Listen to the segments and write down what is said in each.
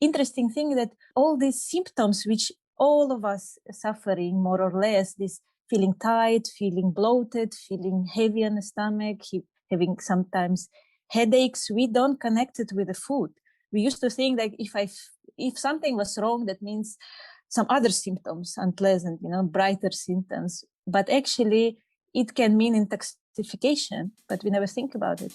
interesting thing that all these symptoms, which all of us suffering more or less, this feeling tight, feeling bloated, feeling heavy on the stomach, having sometimes headaches, we don't connect it with the food. We used to think that if something was wrong, that means some other symptoms, unpleasant, brighter symptoms. But actually, it can mean intoxication, but we never think about it.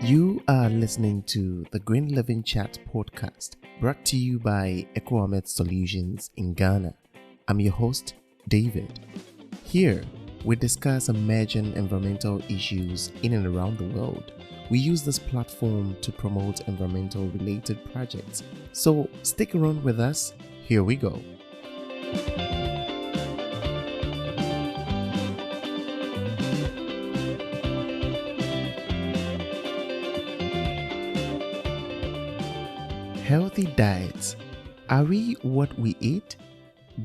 You are listening to the Green Living Chat podcast, brought to you by Kamath Solutions in Ghana. I'm your host, David. Here, we discuss emerging environmental issues in and around the world. We use this platform to promote environmental-related projects. So stick around with us. Here we go. Healthy diets. Are we what we eat?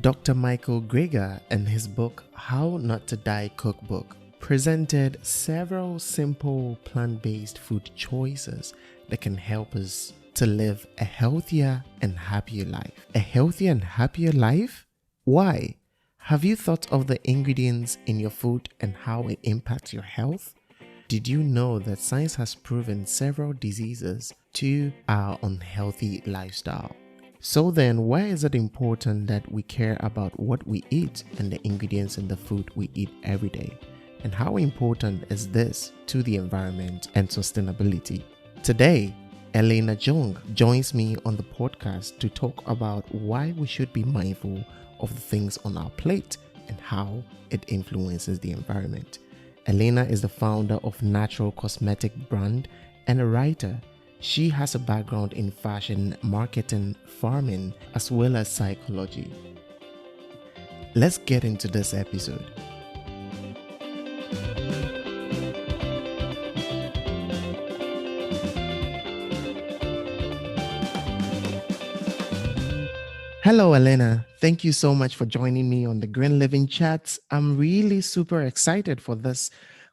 Dr. Michael Greger, in his book How Not to Die Cookbook, presented several simple plant-based food choices that can help us to live a healthier and happier life. A healthier and happier life? Why? Have you thought of the ingredients in your food and how it impacts your health? Did you know that science has proven several diseases to our unhealthy lifestyle? So then, why is it important that we care about what we eat and the ingredients in the food we eat every day? And how important is this to the environment and sustainability? Today, Elena Junc joins me on the podcast to talk about why we should be mindful of the things on our plate and how it influences the environment. Elena is the founder of Natural Cosmetic brand and a writer. She has a background in fashion, marketing, farming, as well as psychology. Let's get into this episode. Hello, Elena. Thank you so much for joining me on the Green Living Chats. I'm really super excited for this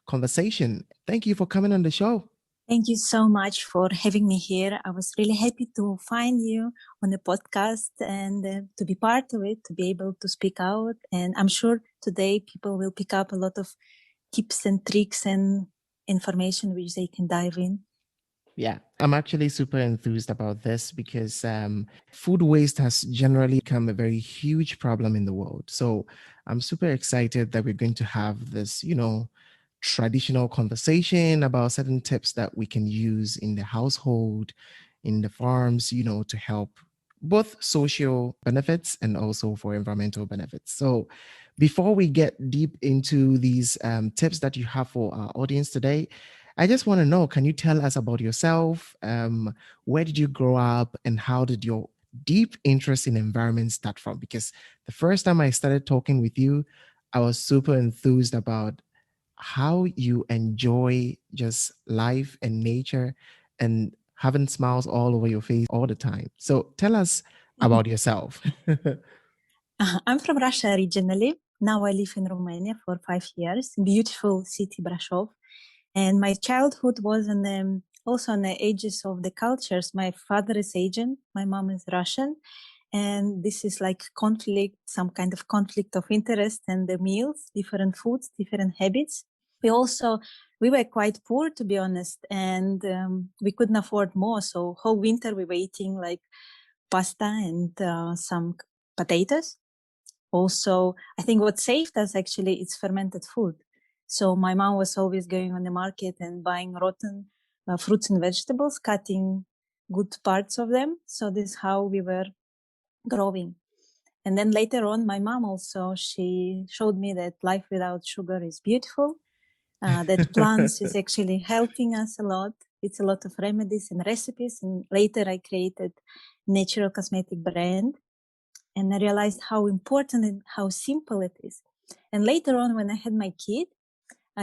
conversation. Thank you for coming on the show. Thank you so much for having me here. I was really happy to find you on the podcast and to be part of it, to be able to speak out. And I'm sure today people will pick up a lot of tips and tricks and information which they can dive in. Yeah, I'm actually super enthused about this because food waste has generally become a very huge problem in the world. So I'm super excited that we're going to have this, traditional conversation about certain tips that we can use in the household, in the farms, to help both social benefits and also for environmental benefits. So before we get deep into these tips that you have for our audience today, I just want to know, can you tell us about yourself? Where did you grow up and how did your deep interest in environment start from? Because the first time I started talking with you, I was super enthused about how you enjoy just life and nature and having smiles all over your face all the time. So tell us about yourself. I'm from Russia originally. Now I live in Romania for 5 years, beautiful city, Brasov. And my childhood was also on the edges of the cultures. My father is Asian, my mom is Russian. And this is like conflict, some kind of conflict of interest and the meals, different foods, different habits. We were quite poor, to be honest, and we couldn't afford more. So whole winter we were eating like pasta and some potatoes. Also, I think what saved us actually is fermented food. So my mom was always going on the market and buying rotten fruits and vegetables, cutting good parts of them. So this is how we were growing. And then later on, my mom also, she showed me that life without sugar is beautiful, that plants is actually helping us a lot. It's a lot of remedies and recipes. And later I created Natural Cosmetic brand. And I realized how important and how simple it is. And later on, when I had my kid,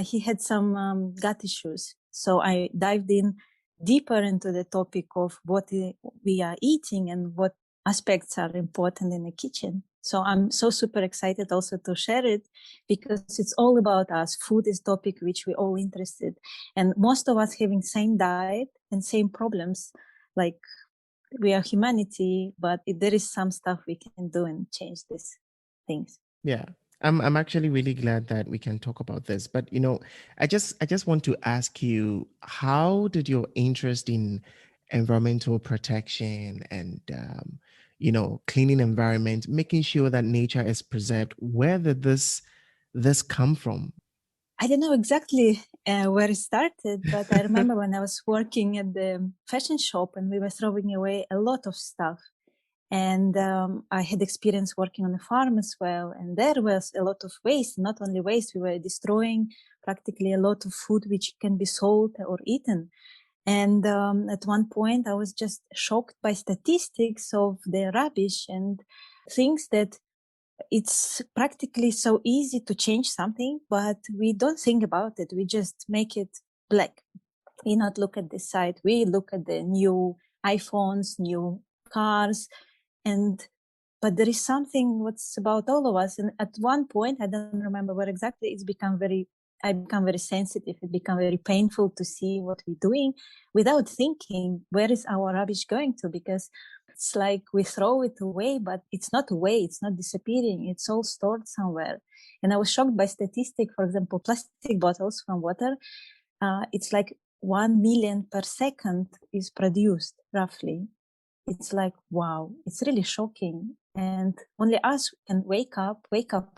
he had some gut issues. So I dived in deeper into the topic of what we are eating and what aspects are important in the kitchen. So I'm so super excited also to share it because it's all about us. Food is topic which we all interested, and most of us having same diet and same problems. Like we are humanity, but there is some stuff we can do and change these things. Yeah. I'm actually really glad that we can talk about this. But I just want to ask you, how did your interest in environmental protection and cleaning environment, making sure that nature is preserved, where did this come from? I don't know exactly where it started, but I remember when I was working at the fashion shop and we were throwing away a lot of stuff. And I had experience working on a farm as well. And there was a lot of waste, not only waste, we were destroying practically a lot of food which can be sold or eaten. And at one point, I was just shocked by statistics of the rubbish and things that it's practically so easy to change something, but we don't think about it. We just make it black. We not look at the side. We look at the new iPhones, new cars, and but there is something what's about all of us. And at one point, I don't remember where exactly, I become very sensitive. It become very painful to see what we're doing without thinking, where is our rubbish going to? Because it's like we throw it away, but it's not away. It's not disappearing. It's all stored somewhere. And I was shocked by statistic, for example, plastic bottles from water. It's like 1 million per second is produced roughly. It's like, wow, it's really shocking. And only us can wake up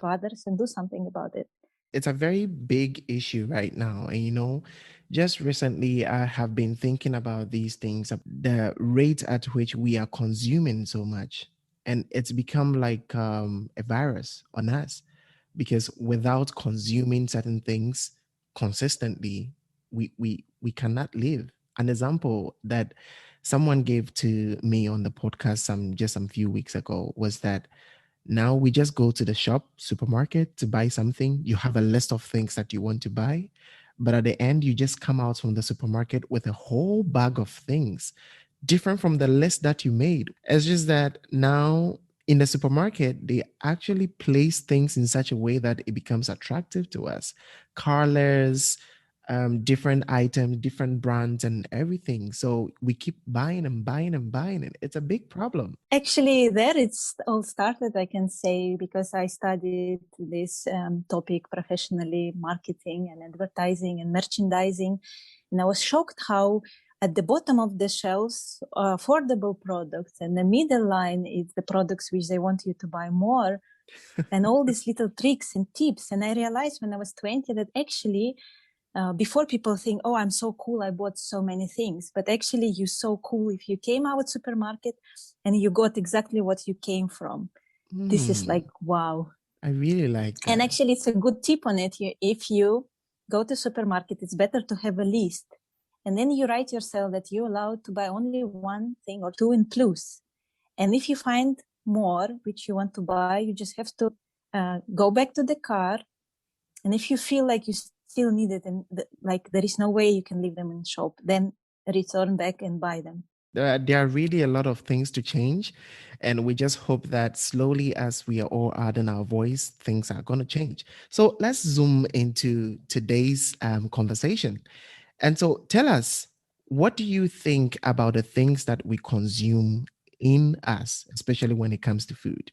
others and do something about it. It's a very big issue right now. And just recently I have been thinking about these things, the rate at which we are consuming so much. And it's become like a virus on us, because without consuming certain things consistently, we cannot live. An example that someone gave to me on the podcast some few weeks ago was that now we just go to the supermarket to buy something. You have a list of things that you want to buy, but at the end, you just come out from the supermarket with a whole bag of things different from the list that you made. It's just that now in the supermarket, they actually place things in such a way that it becomes attractive to us. Colors, different items, different brands, and everything. So we keep buying and buying and buying it. It's a big problem. Actually, there it's all started, I can say, because I studied this topic professionally, marketing and advertising and merchandising. And I was shocked how at the bottom of the shelves are affordable products, and the middle line is the products which they want you to buy more, and all these little tricks and tips. And I realized when I was 20 that actually before people think, oh, I'm so cool, I bought so many things. But actually, you're so cool if you came out supermarket and you got exactly what you came from. This is like, wow. I really like And that. actually, it's a good tip on it. If you go to supermarket, it's better to have a list. And then you write yourself that you're allowed to buy only one thing or two in plus. And if you find more, which you want to buy, you just have to go back to the car. And if you feel like you still need it and like there is no way you can leave them in shop, then return back and buy them. There are really a lot of things to change, and we just hope that slowly, as we are all adding our voice, things are going to change. So let's zoom into today's conversation. And so tell us, what do you think about the things that we consume in us, especially when it comes to food?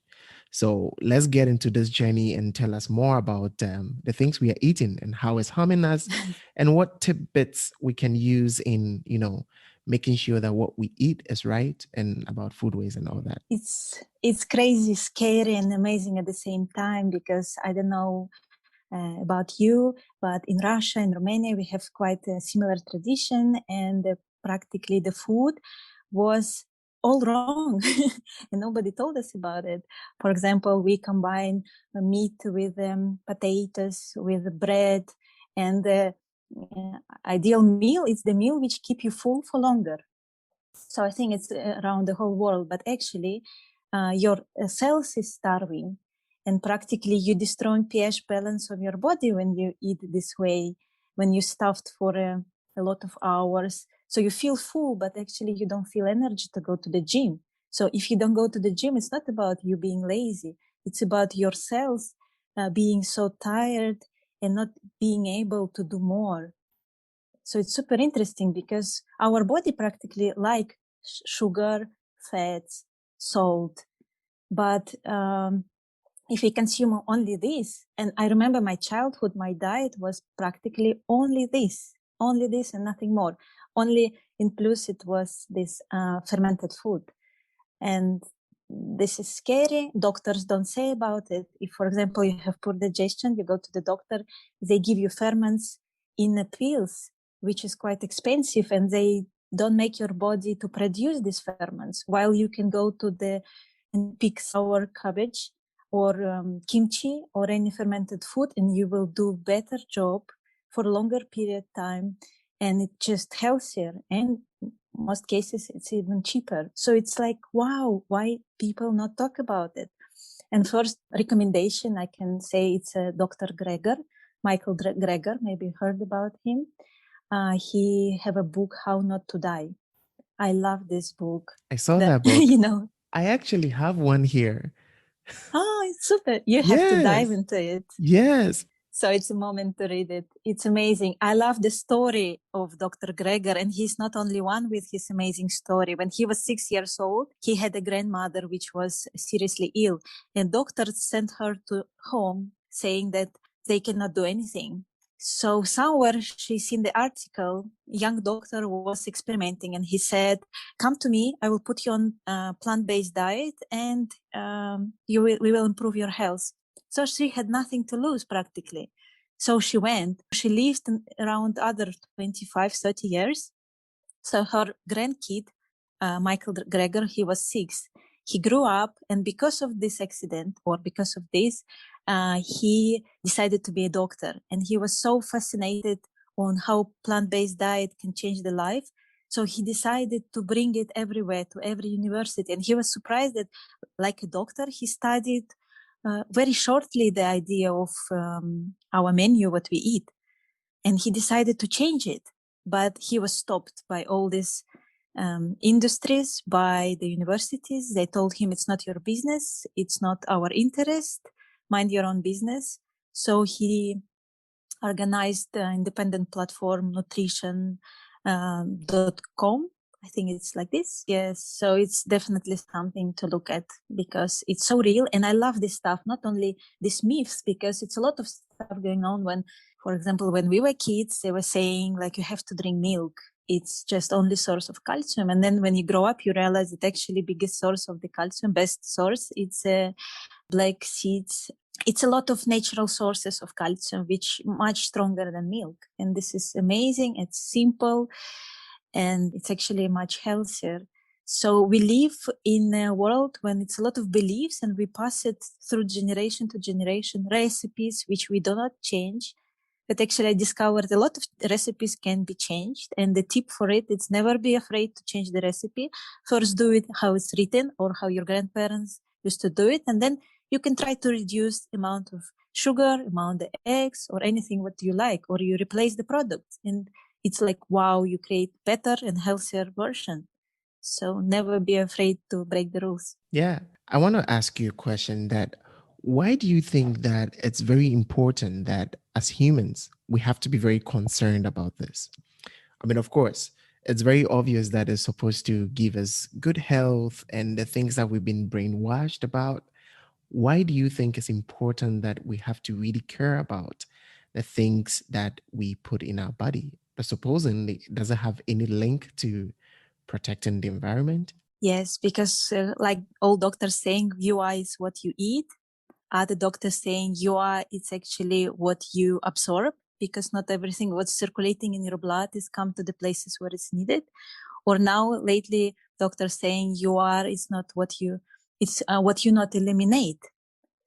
So let's get into this journey and tell us more about the things we are eating and how it's harming us, and what tidbits we can use in, making sure that what we eat is right, and about food waste and all that. It's crazy, scary, and amazing at the same time, because I don't know about you, but in Russia and Romania we have quite a similar tradition, and practically the food was all wrong and nobody told us about it. For example, we combine meat with potatoes, with bread, and the ideal meal is the meal which keep you full for longer. So I think it's around the whole world, but actually your cells is starving, and practically you destroy pH balance of your body when you eat this way, when you stuffed for a lot of hours. So you feel full, but actually you don't feel energy to go to the gym. So if you don't go to the gym, it's not about you being lazy. It's about your cells being so tired and not being able to do more. So it's super interesting because our body practically like sugar, fats, salt. But if we consume only this, and I remember my childhood, my diet was practically only this and nothing more. Only in plus it was this fermented food. And this is scary. Doctors don't say about it. If, for example, you have poor digestion, you go to the doctor, they give you ferments in the pills, which is quite expensive, and they don't make your body to produce these ferments. While you can go to the and pick sour cabbage or kimchi or any fermented food, and you will do better job for a longer period of time, and it's just healthier, and most cases it's even cheaper. So it's like, wow, why people not talk about it? And first recommendation, I can say it's Dr. Greger, Michael Greger, maybe you heard about him. He have a book, How Not to Die. I love this book. I saw that book. You know, I actually have one here. oh, it's super. You have to dive into it. Yes. So it's a moment to read it. It's amazing. I love the story of Dr. Greger, and he's not only one with his amazing story. When he was 6 years old, he had a grandmother which was seriously ill, and doctors sent her to home saying that they cannot do anything. So somewhere she's seen the article, young doctor was experimenting, and he said, come to me, I will put you on a plant-based diet, and we will improve your health. So she had nothing to lose practically. So she went. She lived around other 25, 30 years. So her grandkid, Michael Greger, he was 6. He grew up, and because of this accident or because of this, he decided to be a doctor. And he was so fascinated on how plant-based diet can change the life. So he decided to bring it everywhere, to every university. And he was surprised that, like a doctor, he studied very shortly the idea of our menu, what we eat. And he decided to change it. But he was stopped by all these industries, by the universities. They told him, it's not your business, it's not our interest, mind your own business. So he organized an independent platform, nutrition.com. I think it's like this. Yes. So it's definitely something to look at because it's so real. And I love this stuff, not only these myths, because it's a lot of stuff going on when, for example, when we were kids, they were saying like, you have to drink milk. It's just only source of calcium. And then when you grow up, you realize that actually biggest source of the calcium, best source, it's black seeds. It's a lot of natural sources of calcium, which much stronger than milk. And this is amazing. It's simple and it's actually much healthier. So we live in a world when it's a lot of beliefs and we pass it through generation to generation, recipes, which we do not change. But actually I discovered a lot of recipes can be changed. And the tip for it is never be afraid to change the recipe. First do it how it's written or how your grandparents used to do it. And then you can try to reduce the amount of sugar, amount of eggs, or anything what you like, or you replace the product. And it's like, wow, you create better and healthier version. So never be afraid to break the rules. Yeah. I want to ask you a question that why do you think that it's very important that as humans, we have to be very concerned about this? I mean, of course, it's very obvious that it's supposed to give us good health and the things that we've been brainwashed about. Why do you think it's important that we have to really care about the things that we put in our body? But supposedly, does it have any link to protecting the environment? Yes, because like all doctors saying, UI is what you eat. Other doctors saying UI it's actually what you absorb, because not everything what's circulating in your blood is come to the places where it's needed. Or now lately, doctors saying UI is not what you, it's what you not eliminate.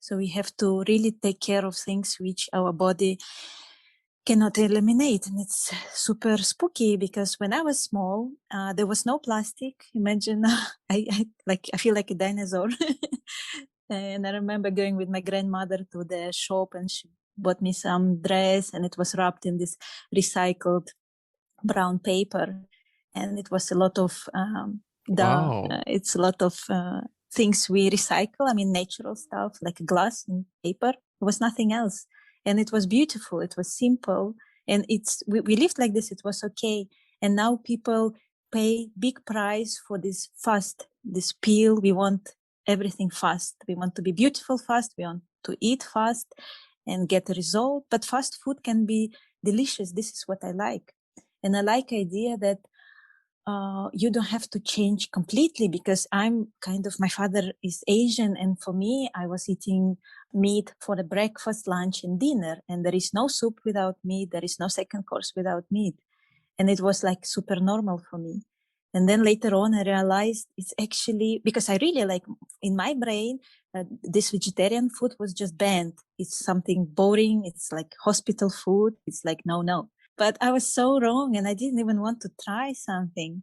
So we have to really take care of things which our body cannot eliminate. And it's super spooky because when I was small, there was no plastic. Imagine, I feel like a dinosaur. And I remember going with my grandmother to the shop and she bought me some dress and it was wrapped in this recycled brown paper. And it was a lot of, Wow. it's a lot of things we recycle. I mean, natural stuff like glass and paper. It was nothing else. And it was beautiful. It was simple. And we lived like this. It was okay. And now people pay big price for this fast, this pill. We want everything fast. We want to be beautiful fast. We want to eat fast and get a result. But fast food can be delicious. This is what I like. And I like the idea that you don't have to change completely, because my father is Asian. And for me, I was eating meat for the breakfast, lunch, and dinner. And there is no soup without meat. There is no second course without meat. And it was like super normal for me. And then later on, I realized it's actually, because I really like, in my brain, this vegetarian food was just banned. It's something boring. It's like hospital food. It's like, no. But I was so wrong, and I didn't even want to try something.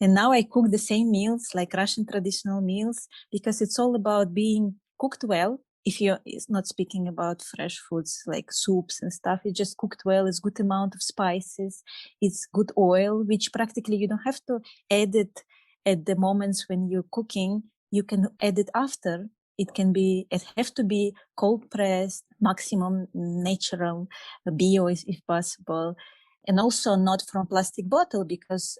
And now I cook the same meals, like Russian traditional meals, because it's all about being cooked well. If you're not speaking about fresh foods like soups and stuff, it's just cooked well. It's good amount of spices. It's good oil, which practically you don't have to add it at the moments when you're cooking. You can add it after. It have to be cold pressed, maximum natural, bio if possible. And also not from plastic bottle, because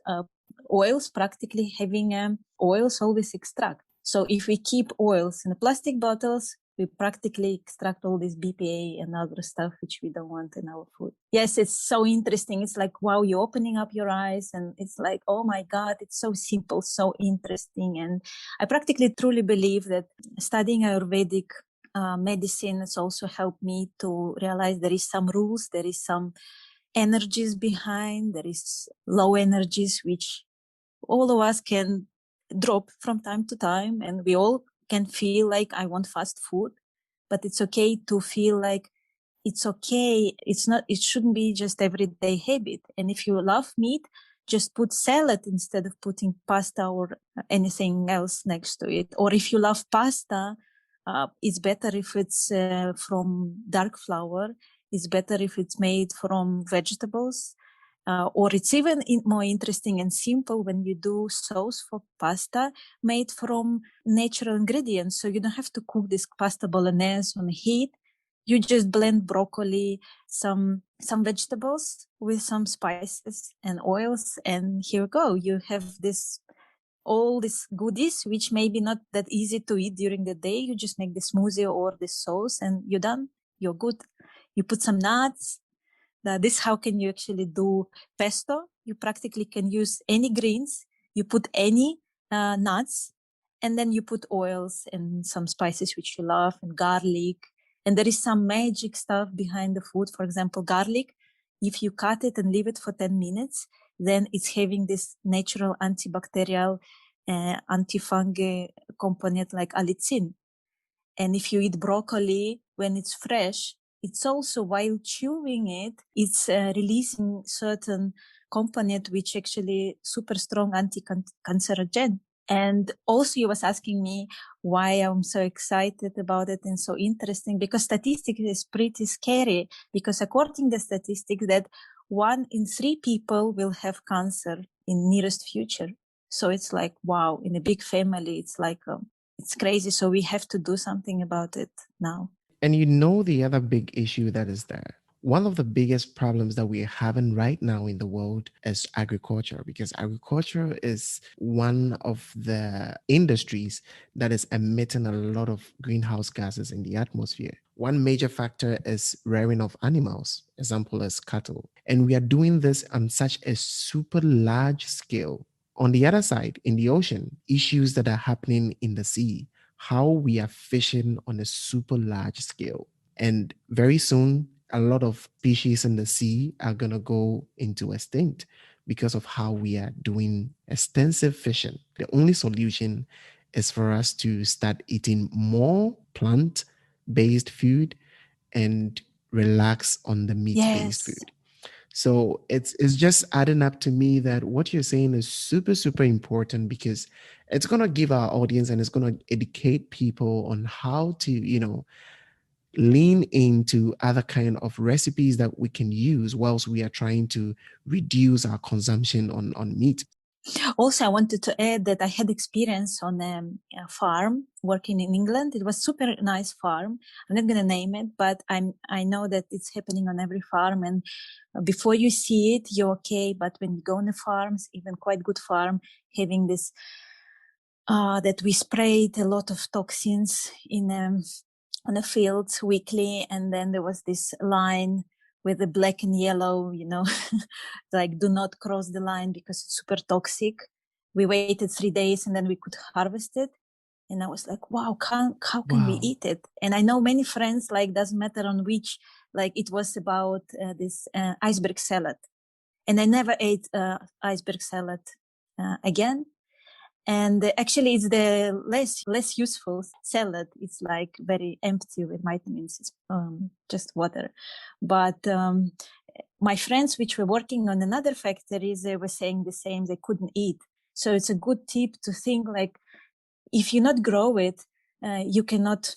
oils practically having oils always extract. So if we keep oils in the plastic bottles, we practically extract all this BPA and other stuff which we don't want in our food. Yes, it's so interesting. It's like, wow, you're opening up your eyes, and it's like, oh my God, it's so simple, so interesting. And I practically truly believe that studying Ayurvedic medicine has also helped me to realize there is some rules, there is some energies behind, there is low energies which all of us can drop from time to time, and we all can feel like I want fast food, but it's okay to feel like it's okay. It shouldn't be just everyday habit. And if you love meat, just put salad instead of putting pasta or anything else next to it. Or if you love pasta, it's better if it's from dark flour. It's better if it's made from vegetables. Or it's even more interesting and simple when you do sauce for pasta made from natural ingredients. So you don't have to cook this pasta bolognese on heat. You just blend broccoli, some vegetables with some spices and oils, and here you go. You have all these goodies, which may be not that easy to eat during the day. You just make the smoothie or the sauce, and you're done. You're good. You put some nuts. How can you actually do pesto? You practically can use any greens. You put any nuts, and then you put oils and some spices which you love, and garlic. And there is some magic stuff behind the food. For example, garlic, if you cut it and leave it for 10 minutes, then it's having this natural antibacterial, antifungal component like allicin. And if you eat broccoli when it's fresh, it's also, while chewing it, it's releasing certain component which actually super strong anti-cancerogen. And also you was asking me why I'm so excited about it and so interesting, because statistics is pretty scary, because according to statistics that 1 in 3 people will have cancer in nearest future. So it's like, wow, in a big family, it's like, it's crazy. So we have to do something about it now. And you know the other big issue that is there. One of the biggest problems that we're having right now in the world is agriculture, because agriculture is one of the industries that is emitting a lot of greenhouse gases in the atmosphere. One major factor is rearing of animals, example is cattle. And we are doing this on such a super large scale. On the other side, in the ocean, issues that are happening in the sea, how we are fishing on a super large scale. And very soon, a lot of species in the sea are going to go into extinct because of how we are doing extensive fishing. The only solution is for us to start eating more plant based food and relax on the meat based Yes. food. So it's just adding up to me that what you're saying is super, super important, because it's going to give our audience and it's going to educate people on how to, lean into other kind of recipes that we can use whilst we are trying to reduce our consumption on meat. Also, I wanted to add that I had experience on a farm working in England. It was super nice farm. I'm not going to name it, but I know that it's happening on every farm. And before you see it, you're okay. But when you go on the farms, even quite good farm, having this, that we sprayed a lot of toxins in on the fields weekly. And then there was this line with the black and yellow, like do not cross the line because it's super toxic. We waited 3 days and then we could harvest it. And I was like, wow, how can we eat it? And I know many friends, like, doesn't matter on which, like it was about this iceberg salad. And I never ate iceberg salad again. And actually, it's the less useful salad. It's like very empty with vitamins. It's just water. But my friends, which were working on another factories, they were saying the same. They couldn't eat. So it's a good tip to think like, if you not grow it, you cannot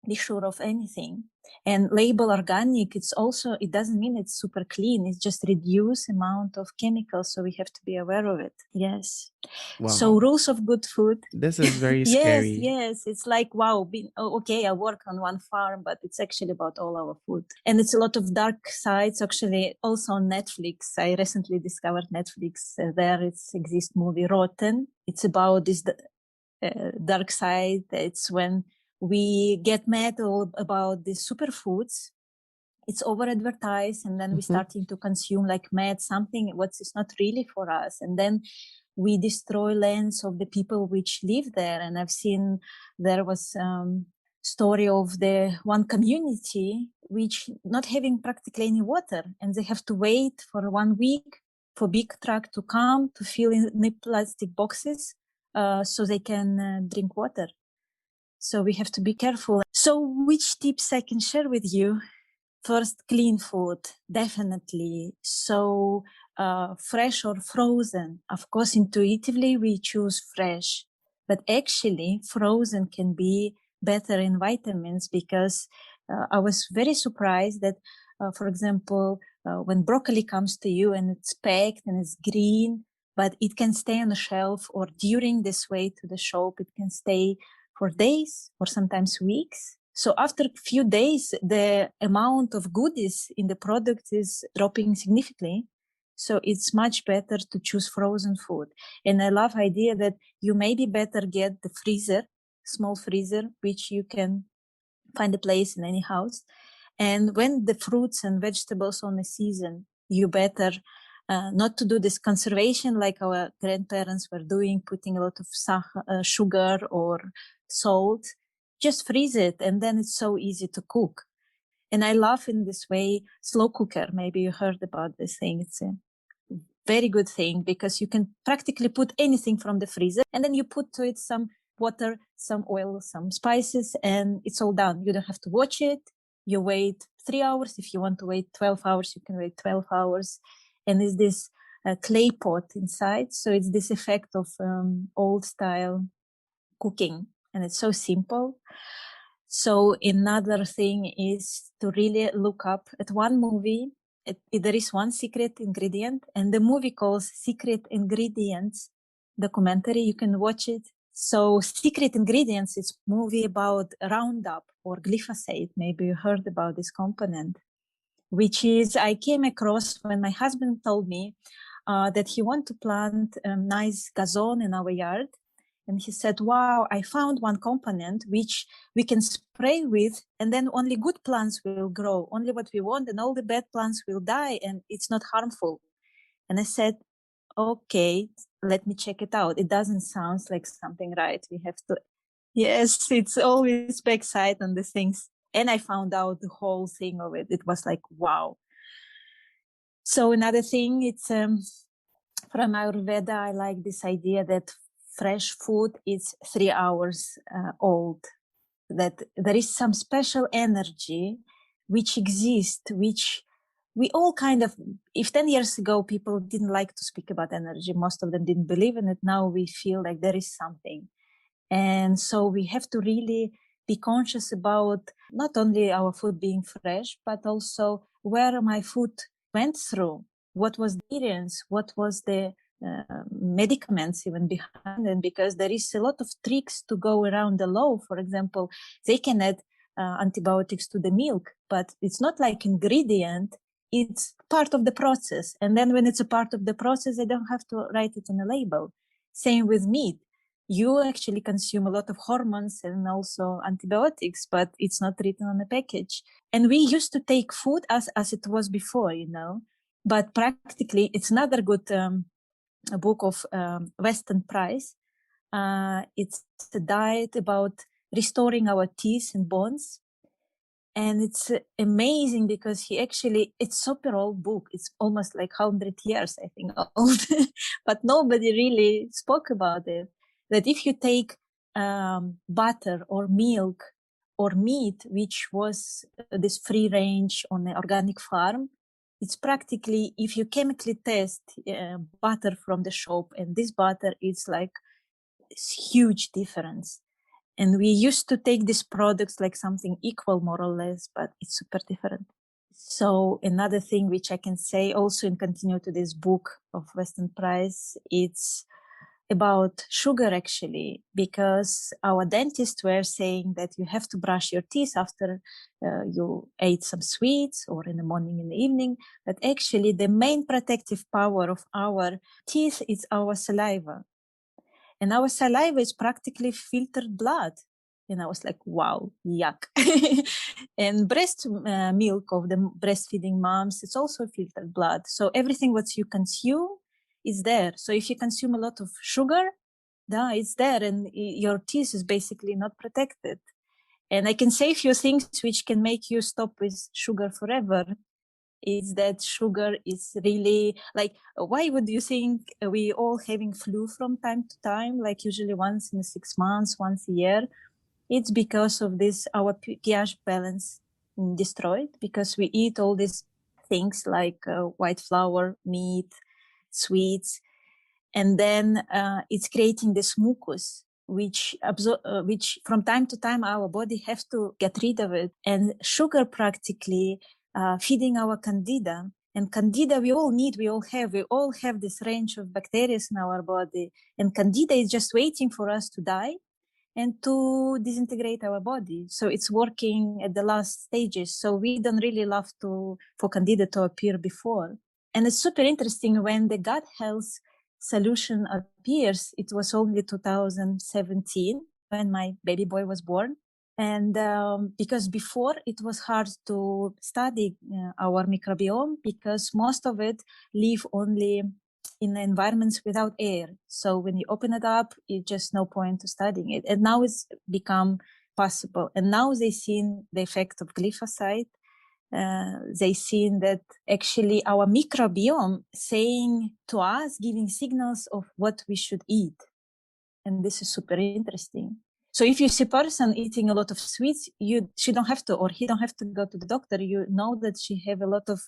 be sure of anything. And label organic, it doesn't mean it's super clean. It's just reduced amount of chemicals. So we have to be aware of it. Yes. Wow. So rules of good food. This is very yes, scary. Yes. It's like, wow, okay, I work on one farm, but it's actually about all our food. And it's a lot of dark sides, actually, also on Netflix. I recently discovered Netflix. There exists movie Rotten. It's about this dark side. It's when we get mad about the superfoods. It's over advertised, and then we're starting to consume like mad something what is not really for us, and then we destroy lands of the people which live there. And I've seen there was story of the one community which not having practically any water, and they have to wait for 1 week for big truck to come to fill in the plastic boxes so they can drink water. So we have to be careful. So which tips I can share with you? First, clean food, definitely. So fresh or frozen. Of course, intuitively we choose fresh, but actually frozen can be better in vitamins, because I was very surprised that, for example, when broccoli comes to you and it's packed and it's green, but it can stay on the shelf, or during this way to the shop, it can stay for days or sometimes weeks. So after a few days, the amount of goodies in the product is dropping significantly. So it's much better to choose frozen food. And I love the idea that you maybe better get the freezer, small freezer, which you can find a place in any house. And when the fruits and vegetables on the season, you better not to do this conservation like our grandparents were doing, putting a lot of sugar or salt. Just freeze it, and then it's so easy to cook. And I love in this way slow cooker. Maybe you heard about this thing. It's a very good thing, because you can practically put anything from the freezer, and then you put to it some water, some oil, some spices, and it's all done. You don't have to watch it. You wait 3 hours. If you want to wait 12 hours, you can wait 12 hours. And it's this clay pot inside. So it's this effect of old style cooking. And it's so simple. So another thing is to really look up at one movie. There is one secret ingredient, and the movie calls Secret Ingredients documentary. You can watch it. So Secret Ingredients is movie about Roundup or glyphosate. Maybe you heard about this component, which is I came across when my husband told me that he wanted to plant a nice gazon in our yard. And he said, wow, I found one component which we can spray with, and then only good plants will grow, only what we want, and all the bad plants will die, and it's not harmful. And I said, okay, let me check it out. It doesn't sound like something right. We have to, yes, it's always backside on the things. And I found out the whole thing of it. It was like, wow. So another thing, it's from Ayurveda, I like this idea that fresh food is 3 hours old, that there is some special energy which exists, which we all kind of, if 10 years ago people didn't like to speak about energy, most of them didn't believe in it, now we feel like there is something. And so we have to really be conscious about not only our food being fresh, but also where my food went through, what was the experience, what was the medicaments even behind them, because there is a lot of tricks to go around the law. For example, they can add antibiotics to the milk, but it's not like ingredient, it's part of the process. And then when it's a part of the process, they don't have to write it on a label. Same with meat. You actually consume a lot of hormones and also antibiotics, but it's not written on the package. And we used to take food as it was before, but practically it's another good a book of Weston Price. It's a diet about restoring our teeth and bones. And it's amazing because it's super old book. It's almost like 100 years, I think, old. But nobody really spoke about it. That if you take butter or milk or meat, which was this free range on an organic farm, it's practically, if you chemically test butter from the shop, and this butter is like this huge difference. And we used to take these products like something equal, more or less, but it's super different. So another thing which I can say also and continue to this book of Weston Price, it's about sugar actually, because our dentists were saying that you have to brush your teeth after you ate some sweets or in the morning, in the evening. But actually the main protective power of our teeth is our saliva. And our saliva is practically filtered blood. And I was like, wow, yuck. And breast milk of the breastfeeding moms, it's also filtered blood. So everything what you consume is there. So if you consume a lot of sugar, it's there, and your teeth is basically not protected. And I can say a few things which can make you stop with sugar forever. Is that sugar is really like, why would you think we all having flu from time to time, like usually once in 6 months, once a year? It's because of this, our pH balance destroyed, because we eat all these things like white flour, meat, sweets, and then it's creating this mucus, which from time to time our body has to get rid of it. And sugar practically feeding our candida. And candida we all need, we all have this range of bacteria in our body. And candida is just waiting for us to die and to disintegrate our body. So it's working at the last stages. So we don't really love for candida to appear before. And it's super interesting when the gut health solution appears. It was only 2017 when my baby boy was born. And because before it was hard to study our microbiome, because most of it live only in environments without air. So when you open it up, it's just no point to studying it. And now it's become possible. And now they've seen the effect of glyphosate. They've seen that actually our microbiome saying to us, giving signals of what we should eat. And this is super interesting. So if you see a person eating a lot of sweets, she don't have to, or he don't have to go to the doctor. You know that she have a lot of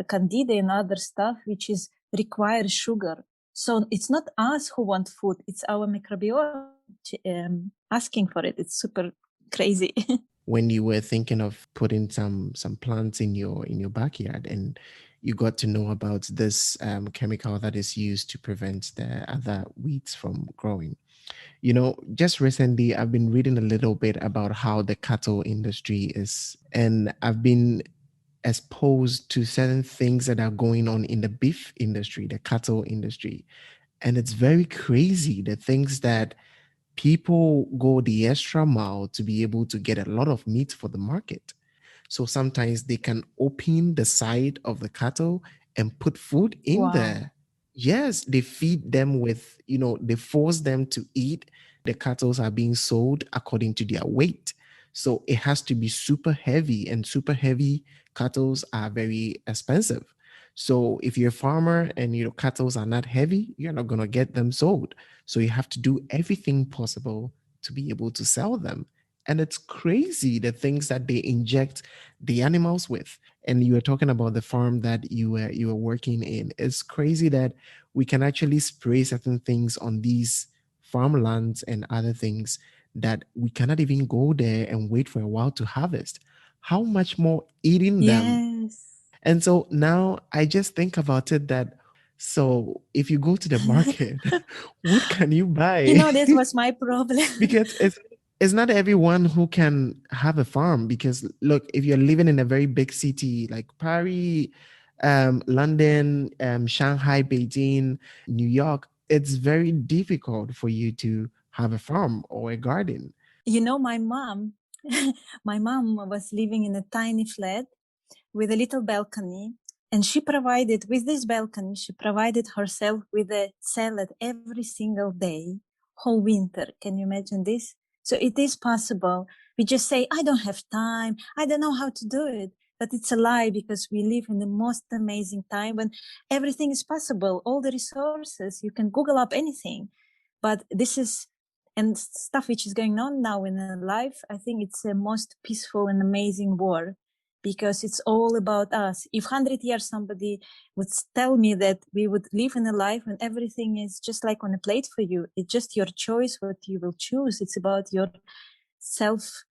candida and other stuff, which is requires sugar. So it's not us who want food, it's our microbiome asking for it. It's super crazy. When you were thinking of putting some plants in your backyard, and you got to know about this chemical that is used to prevent the other weeds from growing. Just recently I've been reading a little bit about how the cattle industry is, and I've been exposed to certain things that are going on in the beef industry, the cattle industry. And it's very crazy, the things that people go the extra mile to be able to get a lot of meat for the market. So sometimes they can open the side of the cattle and put food in Wow. there. Yes, they feed them with, they force them to eat. The cattle are being sold according to their weight. So it has to be super heavy, and super heavy cattle are very expensive. So if you're a farmer and your cattle are not heavy, you're not going to get them sold. So you have to do everything possible to be able to sell them. And it's crazy the things that they inject the animals with. And you were talking about the farm that you were working in. It's crazy that we can actually spray certain things on these farmlands and other things that we cannot even go there and wait for a while to harvest. How much more eating them? Yes. And so now I just think about it that So if you go to the market, what can you buy? You know, this was my problem. Because it's not everyone who can have a farm. Because look, if you're living in a very big city like Paris, London, Shanghai, Beijing, New York, it's very difficult for you to have a farm or a garden. You know, my mom, my mom was living in a tiny flat with a little balcony. And she provided, with this balcony, she provided herself with a salad every single day, whole winter. Can you imagine this? So it is possible. We just say, I don't have time. I don't know how to do it. But it's a lie, because we live in the most amazing time when everything is possible. All the resources, you can Google up anything. But this is, and stuff which is going on now in our life, I think it's the most peaceful and amazing war, because it's all about us. If 100 years somebody would tell me that we would live in a life when everything is just like on a plate for you, it's just your choice what you will choose. It's about your self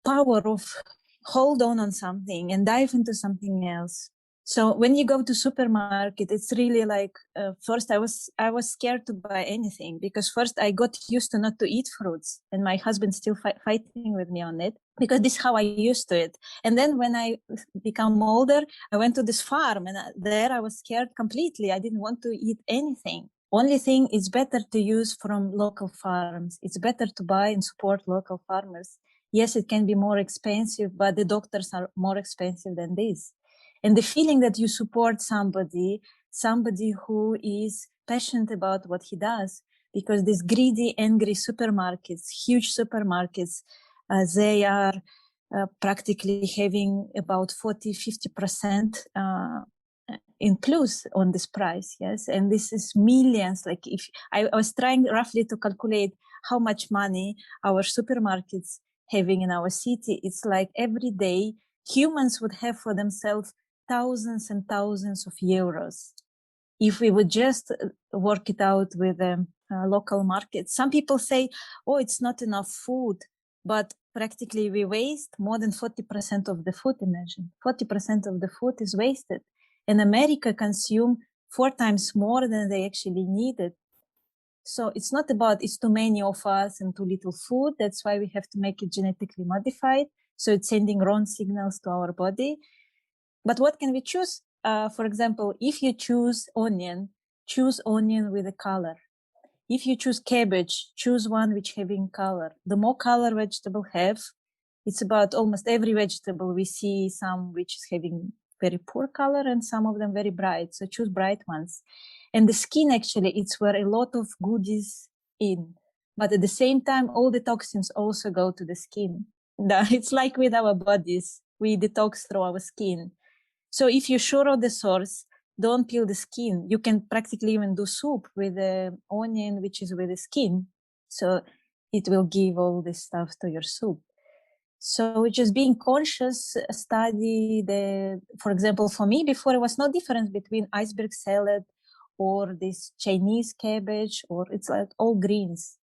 power of hold on something and dive into something else. So when you go to supermarket, it's really like, first I was scared to buy anything, because first I got used to not to eat fruits, and my husband still fighting with me on it, because this is how I used to it. And then when I become older, I went to this farm, and there I was scared completely. I didn't want to eat anything. Only thing is better to use from local farms. It's better to buy and support local farmers. Yes, it can be more expensive, but the doctors are more expensive than this. And the feeling that you support somebody who is passionate about what he does, because these greedy, angry supermarkets, huge supermarkets, they are practically having about 40-50% in plus on this price. Yes, and this is millions. Like, if I was trying roughly to calculate how much money our supermarkets having in our city, it's like every day humans would have for themselves thousands and thousands of euros if we would just work it out with local markets. Some people say, oh, it's not enough food, but practically we waste more than 40% of the food. Imagine 40% of the food is wasted, and America consume 4 times more than they actually needed. So it's not about it's too many of us and too little food. That's why we have to make it genetically modified. So it's sending wrong signals to our body. But what can we choose? For example, if you choose onion with a color. If you choose cabbage, choose one which having color. The more color vegetable have, it's about almost every vegetable we see some which is having very poor color and some of them very bright. So choose bright ones. And the skin, actually, it's where a lot of goodies in. But at the same time, all the toxins also go to the skin. It's like with our bodies. We detox through our skin. So if you're sure of the source, don't peel the skin. You can practically even do soup with the onion, which is with the skin. So it will give all this stuff to your soup. So just being conscious, study for example, for me, before it was no difference between iceberg salad or this Chinese cabbage, or it's like all greens,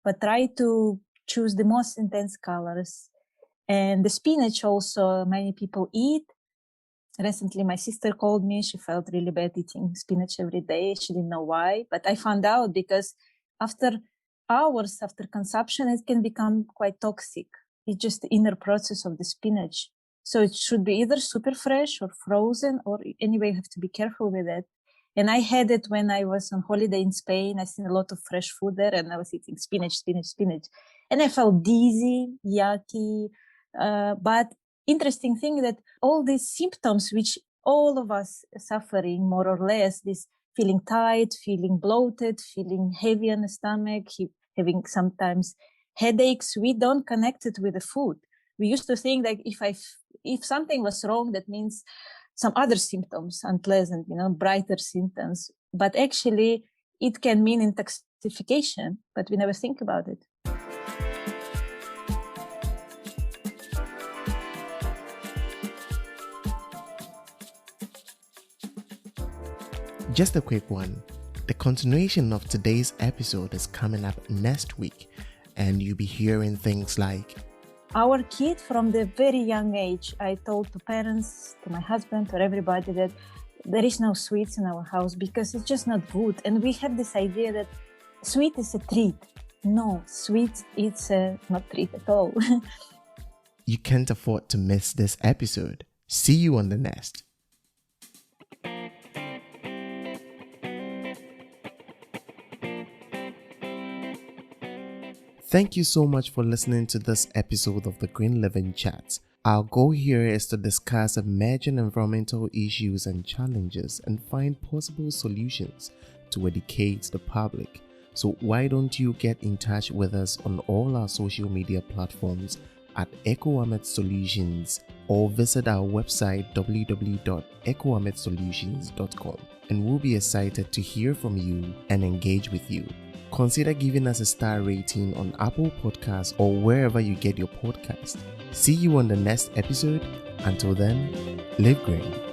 but try to choose the most intense colors. And the spinach also many people eat. Recently, my sister called me. She felt really bad eating spinach every day. She didn't know why, but I found out because after hours after consumption, it can become quite toxic. It's just the inner process of the spinach. So it should be either super fresh or frozen, or anyway, you have to be careful with it. And I had it when I was on holiday in Spain. I seen a lot of fresh food there, and I was eating spinach. And I felt dizzy, yucky, but interesting thing that all these symptoms, which all of us suffering more or less, this feeling tight, feeling bloated, feeling heavy on the stomach, having sometimes headaches, we don't connect it with the food. We used to think that if something was wrong, that means some other symptoms, unpleasant, brighter symptoms. But actually, it can mean intoxication, but we never think about it. Just a quick one. The continuation of today's episode is coming up next week, and you'll be hearing things like, our kid from the very young age, I told to parents, to my husband, to everybody that there is no sweets in our house because it's just not good. And we have this idea that sweet is a treat. No, sweet it's not treat at all. You can't afford to miss this episode. See you on the next. Thank you so much for listening to this episode of the Green Living Chats. Our goal here is to discuss emerging environmental issues and challenges and find possible solutions to educate the public. So why don't you get in touch with us on all our social media platforms at Kamath Solutions, or visit our website www.kamathsolutions.com, and we'll be excited to hear from you and engage with you. Consider giving us a star rating on Apple Podcasts or wherever you get your podcast. See you on the next episode. Until then, live green.